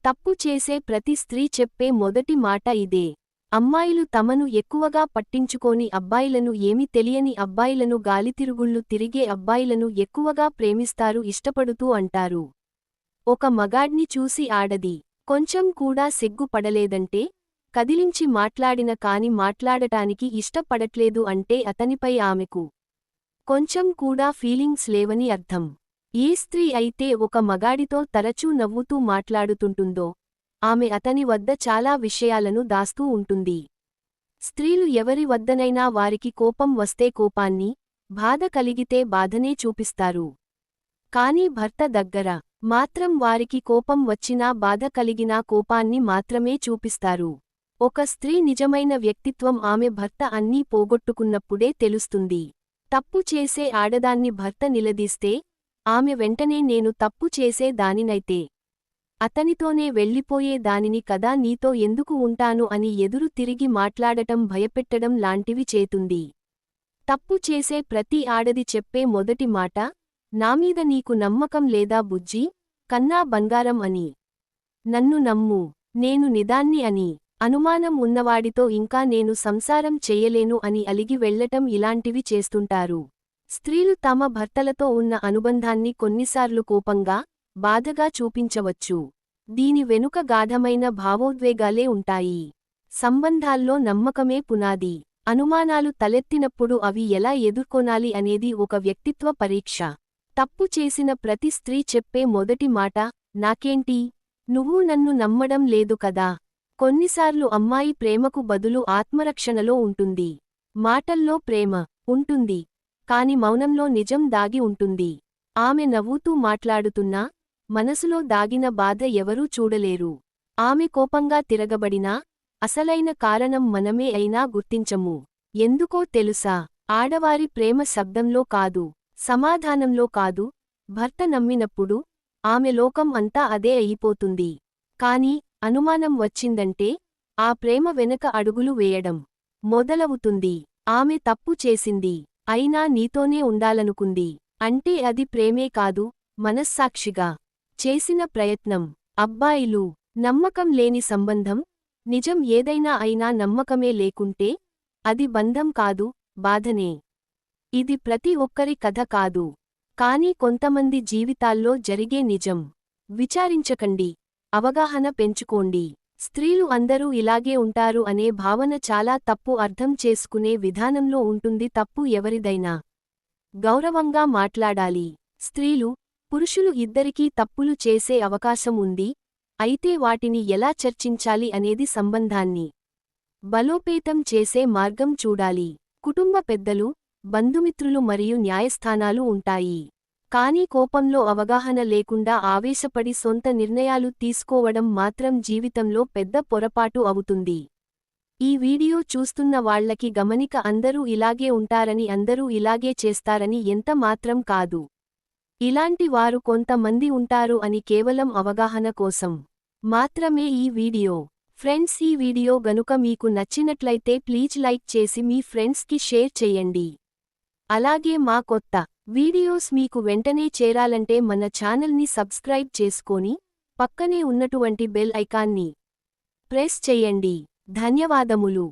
తప్పు చేసే ప్రతి స్త్రీ చెప్పే మొదటి మాట ఇదే. అమ్మాయిలు తమను ఎక్కువగా పట్టించుకోని అబ్బాయిలను, ఏమి తెలియని అబ్బాయిలను, గాలితిరుగుళ్ళు తిరిగే అబ్బాయిలను ఎక్కువగా ప్రేమిస్తారు, ఇష్టపడుతూ అంటారు. ఒక మగాడ్ని చూసి ఆడది కొంచెం కూడా సిగ్గు పడలేదంటే, కదిలించి మాట్లాడిన కాని మాట్లాడటానికి ఇష్టపడట్లేదు అంటే అతనిపై ఆమెకు కొంచెం కూడా ఫీలింగ్స్ లేవని అర్థం. ఏ స్త్రీ అయితే ఒక మగాడితో తరచూ నవ్వుతూ మాట్లాడుతుంటుందో, ఆమె అతని వద్ద చాలా విషయాలను దాస్తూ ఉంటుంది. స్త్రీలు ఎవరి వద్దనైనా వారికి కోపం వస్తే కోపాన్ని, బాధ కలిగితే బాధనే చూపిస్తారు. కానీ భర్త దగ్గర మాత్రం వారికి కోపం వచ్చినా, బాధ కలిగినా కోపాన్ని మాత్రమే చూపిస్తారు. ఒక స్త్రీ నిజమైన వ్యక్తిత్వం ఆమె భర్త అన్నీ పోగొట్టుకున్నప్పుడే తెలుస్తుంది. తప్పు చేసే ఆడదాన్ని భర్త నిలదీస్తే, ఆమె వెంటనే నేను తప్పు చేసే దానినైతే అతనితోనే వెళ్ళిపోయే దానిని కదా, నీతో ఎందుకు ఉంటాను అని ఎదురు తిరిగి మాట్లాడటం, భయపెట్టడం లాంటివి చేతుంది. తప్పు చేసే ప్రతి ఆడది చెప్పే మొదటి మాట, నామీద నీకు నమ్మకం లేదా బుజ్జీ, కన్నా బంగారం అని. నన్ను నమ్ము, నేను నిదాన్ని అని. అనుమానం ఉన్నవాడితో ఇంకా నేను సంసారం చెయ్యలేను అని అలిగి వెళ్లటం, ఇలాంటివి చేస్తుంటారు. స్త్రీలు తమ భర్తలతో ఉన్న అనుబంధాన్ని కొన్నిసార్లు కోపంగా, బాధగా చూపించవచ్చు. దీని వెనుక గాఢమైన భావోద్వేగాలే ఉంటాయి. సంబంధాల్లో నమ్మకమే పునాది. అనుమానాలు తలెత్తినప్పుడు అవి ఎలా ఎదుర్కొనాలి అనేది ఒక వ్యక్తిత్వ పరీక్ష. తప్పు చేసిన ప్రతి స్త్రీ చెప్పే మొదటి మాట, నాకేంటి, నువ్వు నన్ను నమ్మడం లేదు కదా. కొన్నిసార్లు అమ్మాయి ప్రేమకు బదులు ఆత్మరక్షణలో ఉంటుంది. మాటల్లో ప్రేమ ఉంటుంది, కాని మౌనంలో నిజం దాగి ఉంటుంది. ఆమె నవ్వుతూ మాట్లాడుతున్నా, మనసులో దాగిన బాధ ఎవరూ చూడలేరు. ఆమె కోపంగా తిరగబడినా, అసలైన కారణం మనమే అయినా గుర్తించము. ఎందుకో తెలుసా? ఆడవారి ప్రేమ శబ్దంలో కాదు, సమాధానంలో కాదు. భర్త నమ్మినప్పుడు ఆమె లోకం అంతా అదే అయిపోతుంది. కాని అనుమానం వచ్చిందంటే, ఆ ప్రేమ వెనక అడుగులు వేయడం మొదలవుతుంది. ఆమె తప్పు చేసింది, అయినా నీతోనే ఉండాలనుకుంది అంటే అది ప్రేమే కాదు, మనస్సాక్షిగా చేసిన ప్రయత్నం. అబ్బాయిలు, నమ్మకం లేని సంబంధం, నిజం ఏదైనా అయినా నమ్మకమే లేకుంటే అది బంధం కాదు, బాధనే. ఇది ప్రతి ఒక్కరి కథ కాదు, కానీ కొంతమంది జీవితాల్లో జరిగే నిజం. విచారించకండి, అవగాహన పెంచుకోండి. స్త్రీలు అందరూ ఇలాగే ఉంటారు అనే భావన చాలా తప్పు. అర్థం చేసుకునే విధానంలో ఉంటుంది తప్పు. ఎవరిదైనా గౌరవంగా మాట్లాడాలి. స్త్రీలు, పురుషులు ఇద్దరికీ తప్పులు చేసే అవకాశం ఉంది. అయితే వాటిని ఎలా చర్చించాలి అనేది సంబంధాన్ని బలోపేతం చేసే మార్గం చూడాలి. కుటుంబ పెద్దలు, బంధుమిత్రులు మరియు న్యాయస్థానాలు ఉంటాయి. కానీ కోపంలో, అవగాహన లేకుండా ఆవేశపడి సొంత నిర్ణయాలు తీసుకోవడం మాత్రం జీవితంలో పెద్ద పొరపాటు అవుతుంది. ఈ వీడియో చూస్తున్న వాళ్లకి గమనిక, అందరూ ఇలాగే ఉంటారని, అందరూ ఇలాగే చేస్తారని ఎంత మాత్రం కాదు. ఇలాంటి వారు కొంతమంది ఉంటారు అని కేవలం అవగాహన కోసం మాత్రమే ఈ వీడియో. ఫ్రెండ్స్, ఈ వీడియో గనుక మీకు నచ్చినట్లయితే ప్లీజ్ లైక్ చేసి మీ ఫ్రెండ్స్కి షేర్ చెయ్యండి. అలాగే మా కొత్త వీడియోస్ మీకు వెంటనే చేరాలంటే మన ఛానల్ని సబ్స్క్రైబ్ చేసుకొని పక్కనే ఉన్నటువంటి బెల్ ఐకాన్ని ప్రెస్ చెయ్యండి. ధన్యవాదములు.